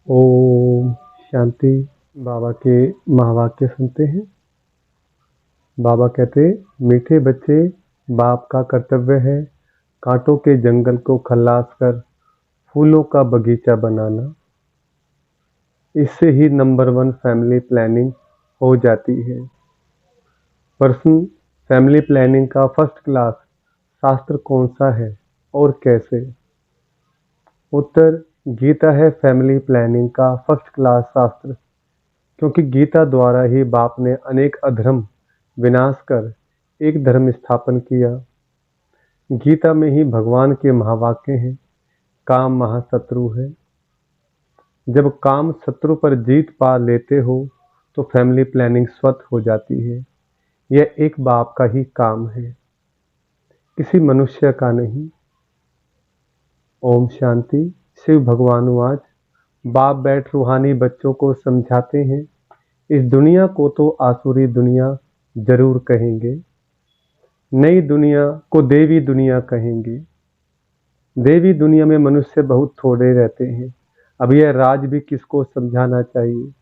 ओम शांति। बाबा के महावाक्य सुनते हैं। बाबा कहते, मीठे बच्चे, बाप का कर्तव्य है कांटों के जंगल को खल्लास कर फूलों का बगीचा बनाना। इससे ही नंबर 1 फैमिली प्लानिंग हो जाती है। पर्सन फैमिली प्लानिंग का फर्स्ट क्लास शास्त्र कौन सा है और कैसे? उत्तर, गीता है फैमिली प्लानिंग का फर्स्ट क्लास शास्त्र, क्योंकि गीता द्वारा ही बाप ने अनेक अधर्म विनाश कर एक धर्म स्थापन किया। गीता में ही भगवान के महावाक्य हैं, काम महाशत्रु है। जब काम शत्रु पर जीत पा लेते हो तो फैमिली प्लानिंग स्वतः हो जाती है। यह एक बाप का ही काम है, किसी मनुष्य का नहीं। ओम शांति। शिव भगवान वाच, बाप बैठ रूहानी बच्चों को समझाते हैं, इस दुनिया को तो आसुरी दुनिया जरूर कहेंगे, नई दुनिया को देवी दुनिया कहेंगे। देवी दुनिया में मनुष्य बहुत थोड़े रहते हैं। अब यह राज भी किसको समझाना चाहिए?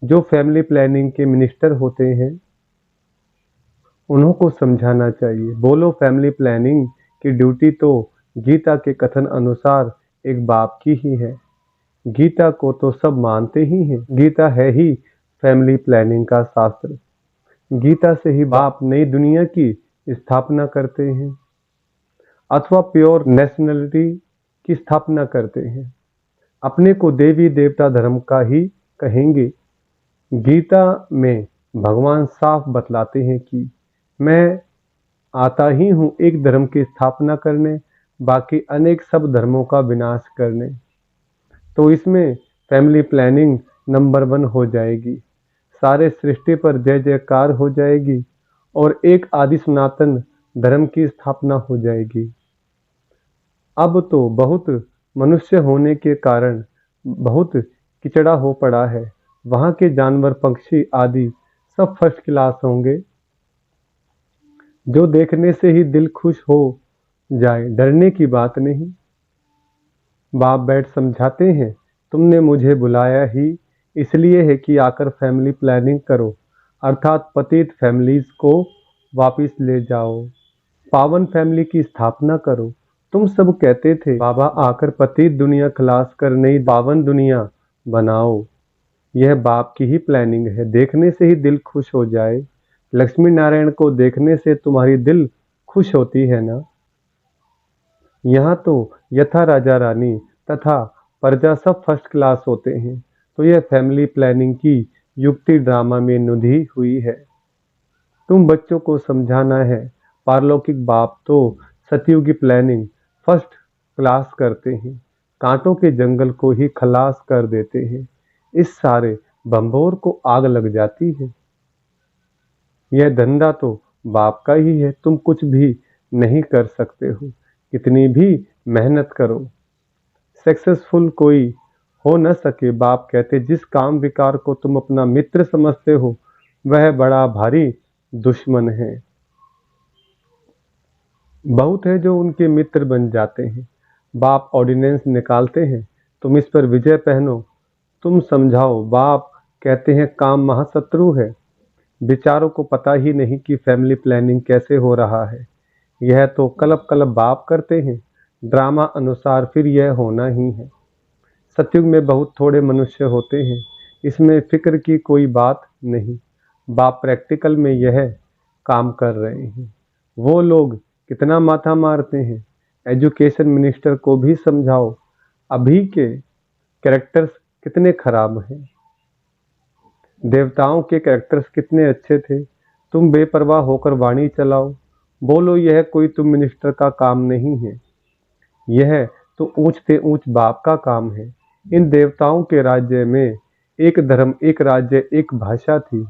जो फैमिली प्लानिंग के मिनिस्टर होते हैं उन्हों को समझाना चाहिए। बोलो, फैमिली प्लानिंग की ड्यूटी तो गीता के कथन अनुसार एक बाप की ही है। गीता को तो सब मानते ही हैं। गीता है ही फैमिली प्लानिंग का शास्त्र। गीता से ही बाप नई दुनिया की स्थापना करते हैं अथवा प्योर नेशनलिटी की स्थापना करते हैं। अपने को देवी देवता धर्म का ही कहेंगे। गीता में भगवान साफ बतलाते हैं कि मैं आता ही हूँ एक धर्म की स्थापना करने, बाकी अनेक सब धर्मों का विनाश करने। तो इसमें फैमिली प्लानिंग नंबर 1 हो जाएगी। सारे सृष्टि पर जय जयकार हो जाएगी और एक आदि सनातन धर्म की स्थापना हो जाएगी। अब तो बहुत मनुष्य होने के कारण बहुत किचड़ा हो पड़ा है। वहाँ के जानवर पक्षी आदि सब फर्स्ट क्लास होंगे, जो देखने से ही दिल खुश हो जाए, डरने की बात नहीं। बाप बैठ समझाते हैं, तुमने मुझे बुलाया ही इसलिए है कि आकर फैमिली प्लानिंग करो, अर्थात पतित फैमिलीज को वापस ले जाओ, पावन फैमिली की स्थापना करो। तुम सब कहते थे बाबा आकर पतित दुनिया खलास कर नई पावन दुनिया बनाओ। यह बाप की ही प्लानिंग है, देखने से ही दिल खुश हो जाए। लक्ष्मी नारायण को देखने से तुम्हारी दिल खुश होती है ना? यहाँ तो यथा राजा रानी तथा प्रजा सब फर्स्ट क्लास होते हैं। तो यह फैमिली प्लानिंग की युक्ति ड्रामा में नुधी हुई है। तुम बच्चों को समझाना है, पारलौकिक बाप तो सतयुगी प्लानिंग फर्स्ट क्लास करते हैं, कांटों के जंगल को ही खलास कर देते हैं। इस सारे बंबोर को आग लग जाती है। यह धंधा तो बाप का ही है, तुम कुछ भी नहीं कर सकते हो, कितनी भी मेहनत करो। सक्सेसफुल कोई हो न सके। बाप कहते, जिस काम विकार को तुम अपना मित्र समझते हो वह बड़ा भारी दुश्मन है। बहुत है जो उनके मित्र बन जाते हैं। बाप ऑर्डिनेंस निकालते हैं, तुम इस पर विजय पहनो, तुम समझाओ। बाप कहते हैं काम महाशत्रु है। विचारों को पता ही नहीं कि फैमिली प्लानिंग कैसे हो रहा है। यह तो कलप कलप बाप करते हैं, ड्रामा अनुसार फिर यह होना ही है। सतयुग में बहुत थोड़े मनुष्य होते हैं, इसमें फिक्र की कोई बात नहीं। बाप प्रैक्टिकल में यह काम कर रहे हैं। वो लोग कितना माथा मारते हैं। एजुकेशन मिनिस्टर को भी समझाओ, अभी के कैरेक्टर्स कितने खराब हैं। देवताओं के कैरेक्टर्स कितने अच्छे थे। तुम बेपरवाह होकर वाणी चलाओ, बोलो यह कोई तुम मिनिस्टर का काम नहीं है, यह तो ऊंच से ऊंच बाप का काम है। इन देवताओं के राज्य में एक धर्म, एक राज्य, एक भाषा थी।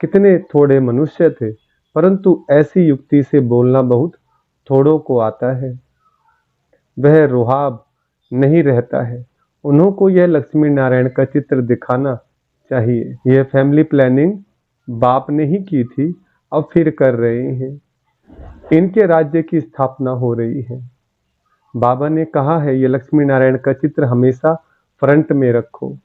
कितने थोड़े मनुष्य थे, परंतु ऐसी युक्ति से बोलना बहुत थोड़ों को आता है। वह रुहाब नहीं रहता है। उन्हों को यह लक्ष्मी नारायण का चित्र दिखाना चाहिए। यह फैमिली प्लानिंग बाप ने ही की थी, अब फिर कर रहे हैं। इनके राज्य की स्थापना हो रही है। बाबा ने कहा है, यह लक्ष्मी नारायण का चित्र हमेशा फ्रंट में रखो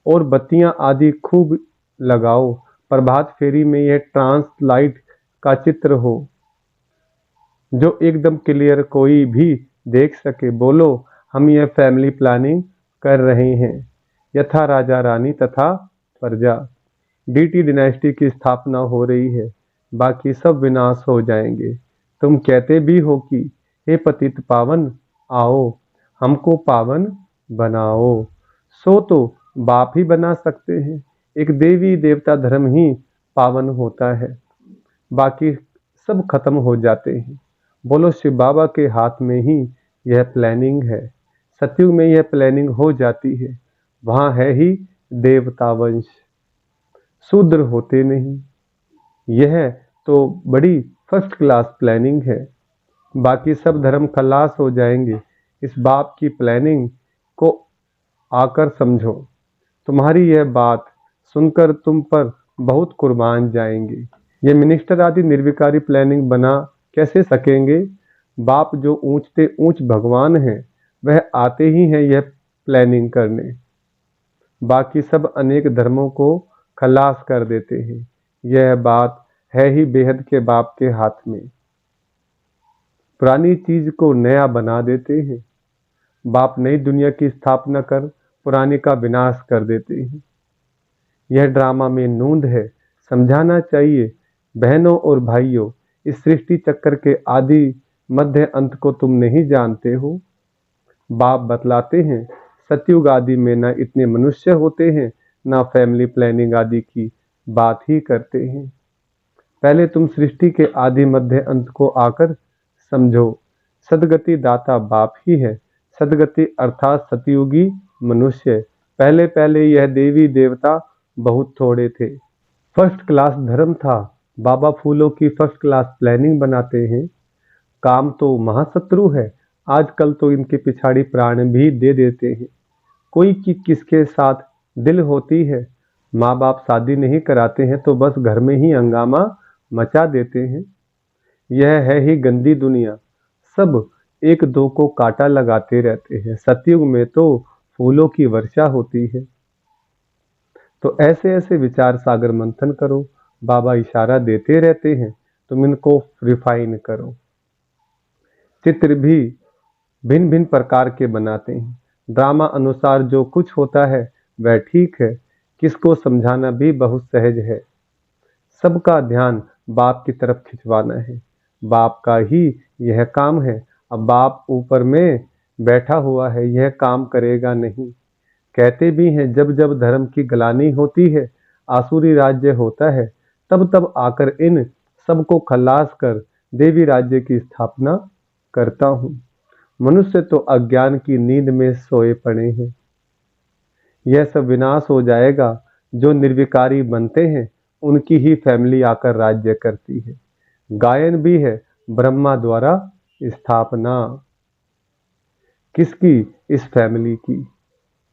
और बत्तियां आदि खूब लगाओ। प्रभात फेरी में यह ट्रांस लाइट का चित्र हो जो एकदम क्लियर कोई भी देख सके। बोलो हम यह फैमिली प्लानिंग कर रहे हैं। यथा राजा रानी तथा प्रजा। डीटी डिनेस्टी की स्थापना हो रही है। बाकी सब विनाश हो जाएंगे। तुम कहते भी हो कि हे पतित पावन आओ हमको पावन बनाओ। सो तो बाप ही बना सकते हैं। एक देवी देवता धर्म ही पावन होता है। बाकी सब खत्म हो जाते हैं। बोलो शिव बाबा के हाथ में ही यह प्लानिंग है। सतयुग में यह प्लानिंग हो जाती है। वहां है ही देवता वंश। शूद्र होते नहीं। यह तो बड़ी फर्स्ट क्लास प्लानिंग है। बाकी सब धर्म खलास हो जाएंगे। इस बाप की प्लानिंग को आकर समझो। तुम्हारी यह बात सुनकर तुम पर बहुत कुर्बान जाएंगे। ये मिनिस्टर आदि निर्विकारी प्लानिंग बना कैसे सकेंगे। बाप जो ऊंचते ऊंच भगवान हैं वह आते ही हैं यह प्लानिंग करने। बाकी सब अनेक धर्मों को खलास कर देते हैं। यह बात है ही बेहद के बाप के हाथ में। पुरानी चीज को नया बना देते हैं। बाप नई दुनिया की स्थापना कर पुरानी का विनाश कर देते हैं। यह ड्रामा में नूंद है। समझाना चाहिए बहनों और भाइयों, इस सृष्टि चक्कर के आदि मध्य अंत को तुम नहीं जानते हो। बाप बतलाते हैं सतयुग आदि में न इतने मनुष्य होते हैं न फैमिली प्लानिंग आदि की बात ही करते हैं। पहले तुम सृष्टि के आदि मध्य अंत को आकर समझो। सदगति दाता बाप ही है। सदगति अर्थात सतयुगी मनुष्य। पहले पहले यह देवी देवता बहुत थोड़े थे। फर्स्ट क्लास धर्म था। बाबा फूलों की फर्स्ट क्लास प्लानिंग बनाते हैं। काम तो महाशत्रु है। आजकल तो इनके पिछाड़ी प्राण भी दे देते हैं। कोई की किसके साथ दिल होती है। माँ बाप शादी नहीं कराते हैं तो बस घर में ही हंगामा मचा देते हैं। यह है ही गंदी दुनिया। सब एक दो को कांटा लगाते रहते हैं। सतयुग में तो फूलों की वर्षा होती है। तो ऐसे ऐसे विचार सागर मंथन करो। बाबा इशारा देते रहते हैं, तुम इनको रिफाइन करो। चित्र भी भिन्न भिन्न प्रकार के बनाते हैं। ड्रामा अनुसार जो कुछ होता है वह ठीक है। किसको समझाना भी बहुत सहज है। सबका ध्यान बाप की तरफ खिंचवाना है। बाप का ही यह काम है। अब बाप ऊपर में बैठा हुआ है, यह काम करेगा नहीं। कहते भी हैं जब जब धर्म की गलानी होती है, आसुरी राज्य होता है, तब तब आकर इन सबको खलास कर देवी राज्य की स्थापना करता हूँ। मनुष्य तो अज्ञान की नींद में सोए पड़े हैं। यह सब विनाश हो जाएगा। जो निर्विकारी बनते हैं उनकी ही फैमिली आकर राज्य करती है। गायन भी है ब्रह्मा द्वारा स्थापना। किसकी? इस फैमिली की।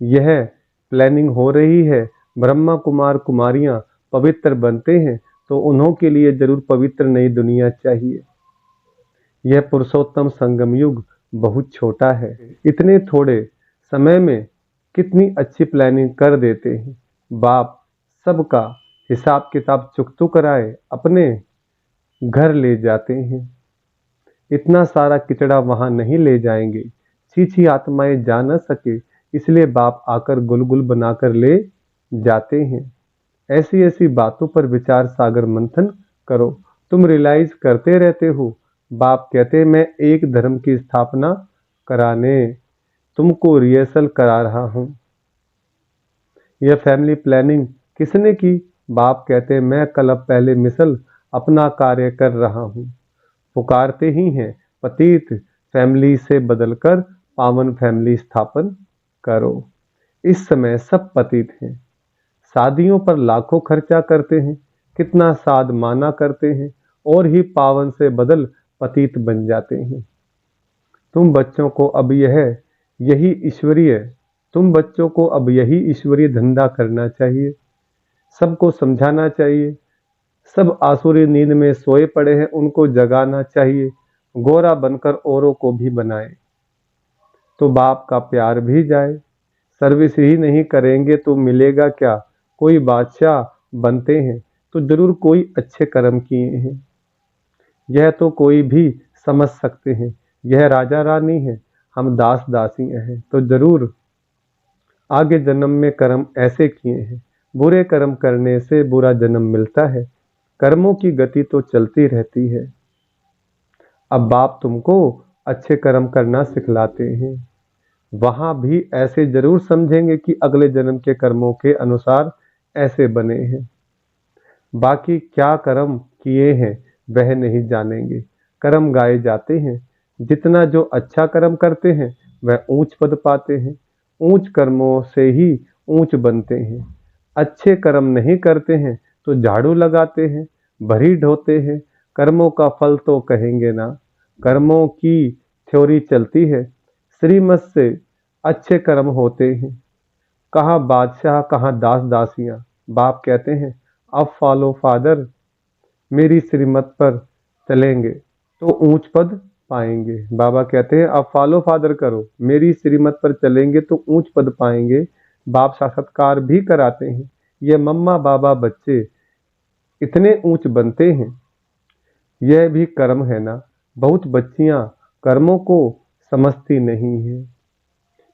यह प्लानिंग हो रही है। ब्रह्मा कुमार कुमारियां पवित्र बनते हैं तो उन्हों के लिए जरूर पवित्र नई दुनिया चाहिए। यह पुरुषोत्तम संगम युग बहुत छोटा है। इतने थोड़े समय में कितनी अच्छी प्लानिंग कर देते हैं। बाप सबका हिसाब किताब चुकतू कराए अपने घर ले जाते हैं। इतना सारा किचड़ा वहां नहीं ले जाएंगे। छीछी आत्माएं जा न सके, इसलिए बाप आकर गुलगुल बनाकर ले जाते हैं। ऐसी ऐसी बातों पर विचार सागर मंथन करो। तुम रियलाइज करते रहते हो। बाप कहते मैं एक धर्म की स्थापना कराने तुमको रिहर्सल करा रहा हूं। यह फैमिली प्लानिंग किसने की? बाप कहते मैं कल पहले मिसल अपना कार्य कर रहा हूं। पुकारते ही हैं पतित फैमिली से बदलकर पावन फैमिली स्थापन करो। इस समय सब पतित हैं। शादियों पर लाखों खर्चा करते हैं, कितना साध माना करते हैं और ही पावन से बदल पतित बन जाते हैं। तुम बच्चों को अब यही ईश्वरीय धंधा करना चाहिए। सबको समझाना चाहिए। सब आसुरी नींद में सोए पड़े हैं, उनको जगाना चाहिए। गोरा बनकर औरों को भी बनाए तो बाप का प्यार भी जाए। सर्विस ही नहीं करेंगे तो मिलेगा क्या। कोई बादशाह बनते हैं तो जरूर कोई अच्छे कर्म किए हैं। यह तो कोई भी समझ सकते हैं, यह राजा रानी है, हम दास दासियां हैं, तो जरूर आगे जन्म में कर्म ऐसे किए हैं। बुरे कर्म करने से बुरा जन्म मिलता है। कर्मों की गति तो चलती रहती है। अब बाप तुमको अच्छे कर्म करना सिखलाते हैं। वहां भी ऐसे जरूर समझेंगे कि अगले जन्म के कर्मों के अनुसार ऐसे बने हैं। बाकी क्या कर्म किए हैं वह नहीं जानेंगे। कर्म गाए जाते हैं। जितना जो अच्छा कर्म करते हैं वह ऊंच पद पाते हैं। ऊंच कर्मों से ही ऊंच बनते हैं। अच्छे कर्म नहीं करते हैं तो झाड़ू लगाते हैं, भरी ढोते हैं। कर्मों का फल तो कहेंगे ना। कर्मों की थ्योरी चलती है। श्रीमत से अच्छे कर्म होते हैं। कहाँ बादशाह कहाँ दास दासियां। बाप कहते हैं अब फॉलो फादर, मेरी श्रीमत पर चलेंगे तो ऊंच पद पाएंगे। बाबा कहते हैं अब फॉलो फादर करो, मेरी श्रीमत पर चलेंगे तो ऊंच पद पाएंगे। बाप साक्षात्कार भी कराते हैं। ये मम्मा बाबा बच्चे इतने ऊंच बनते हैं, यह भी कर्म है ना। बहुत बच्चियां कर्मों को समझती नहीं है।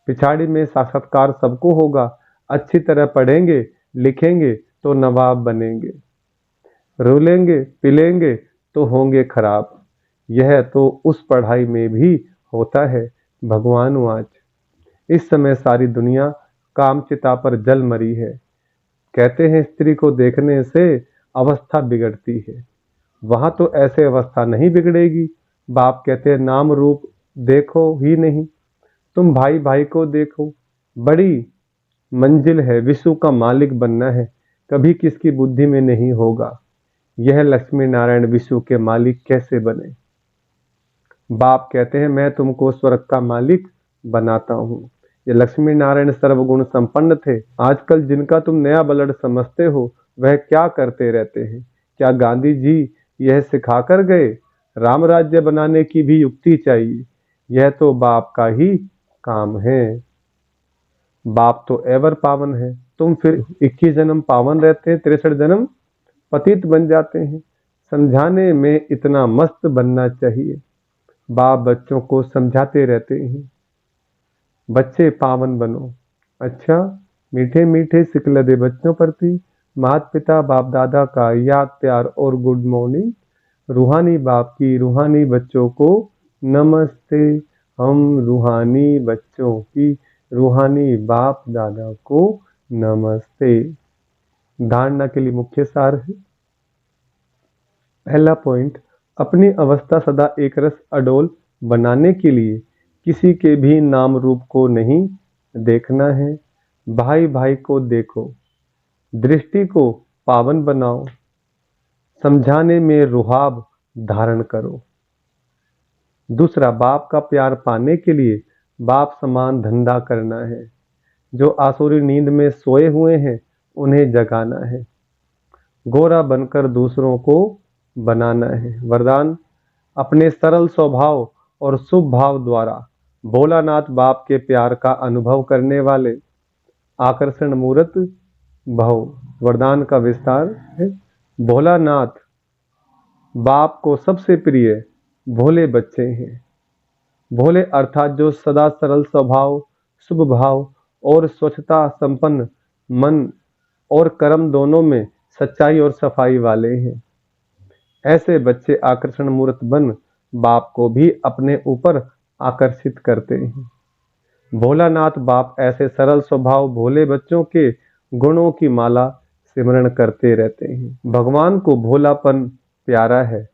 पिछाड़ी में साक्षात्कार सबको होगा। अच्छी तरह पढ़ेंगे लिखेंगे तो नवाब बनेंगे। रूलेंगे पिलेंगे तो होंगे खराब। यह तो उस पढ़ाई में भी होता है। भगवान वाच इस समय सारी दुनिया कामचिता पर जल मरी है। कहते हैं स्त्री को देखने से अवस्था बिगड़ती है। वहां तो ऐसे अवस्था नहीं बिगड़ेगी। बाप कहते हैं नाम रूप देखो ही नहीं, तुम भाई भाई को देखो। बड़ी मंजिल है, विश्व का मालिक बनना है, कभी किसकी बुद्धि में नहीं होगा। यह लक्ष्मी नारायण विश्व के मालिक कैसे बने। बाप कहते हैं मैं तुमको स्वर्ग का मालिक बनाता हूँ। ये लक्ष्मी नारायण सर्वगुण संपन्न थे। आजकल जिनका तुम नया ब्लड समझते हो वह क्या करते रहते हैं। क्या गांधी जी यह सिखा कर गए। राम राज्य बनाने की भी युक्ति चाहिए। यह तो बाप का ही काम है। बाप तो एवर पावन है। तुम फिर 21 जन्म पावन रहते हैं, 63 जन्म पतित बन जाते हैं। समझाने में इतना मस्त बनना चाहिए। बाप बच्चों को समझाते रहते हैं, बच्चे पावन बनो। अच्छा, मीठे मीठे सिकलदे बच्चों प्रति माता पिता बाप दादा का याद प्यार और गुड मॉर्निंग। रूहानी बाप की रूहानी बच्चों को नमस्ते। हम रूहानी बच्चों की रूहानी बाप दादा को नमस्ते। धारणा के लिए मुख्य सार है। पहला पॉइंट, अपनी अवस्था सदा एक रस अडोल बनाने के लिए किसी के भी नाम रूप को नहीं देखना है। भाई भाई को देखो, दृष्टि को पावन बनाओ, समझाने में रुहाब धारण करो। दूसरा, बाप का प्यार पाने के लिए बाप समान धंधा करना है। जो आसुरी नींद में सोए हुए हैं उन्हें जगाना है। गोरा बनकर दूसरों को बनाना है। वरदान, अपने सरल स्वभाव और शुभ भाव द्वारा भोलानाथ बाप के प्यार का अनुभव करने वाले आकर्षण मूर्त भव। वरदान का विस्तार है। भोलानाथ बाप को सबसे प्रिय भोले बच्चे हैं। भोले अर्थात जो सदा सरल स्वभाव, शुभ भाव और स्वच्छता संपन्न मन और कर्म दोनों में सच्चाई और सफाई वाले हैं। ऐसे बच्चे आकर्षण मूर्त बन बाप को भी अपने ऊपर आकर्षित करते हैं। भोलानाथ बाप ऐसे सरल स्वभाव भोले बच्चों के गुणों की माला सिमरण करते रहते हैं। भगवान को भोलापन प्यारा है।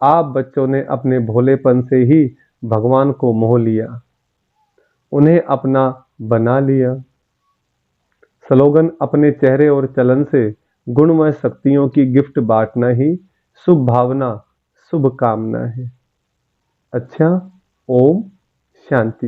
आप बच्चों ने अपने भोलेपन से ही भगवान को मोह लिया, उन्हें अपना बना लिया। स्लोगन, अपने चेहरे और चलन से गुणमय शक्तियों की गिफ्ट बांटना ही शुभ भावना शुभ कामना है। अच्छा, ओम शांति।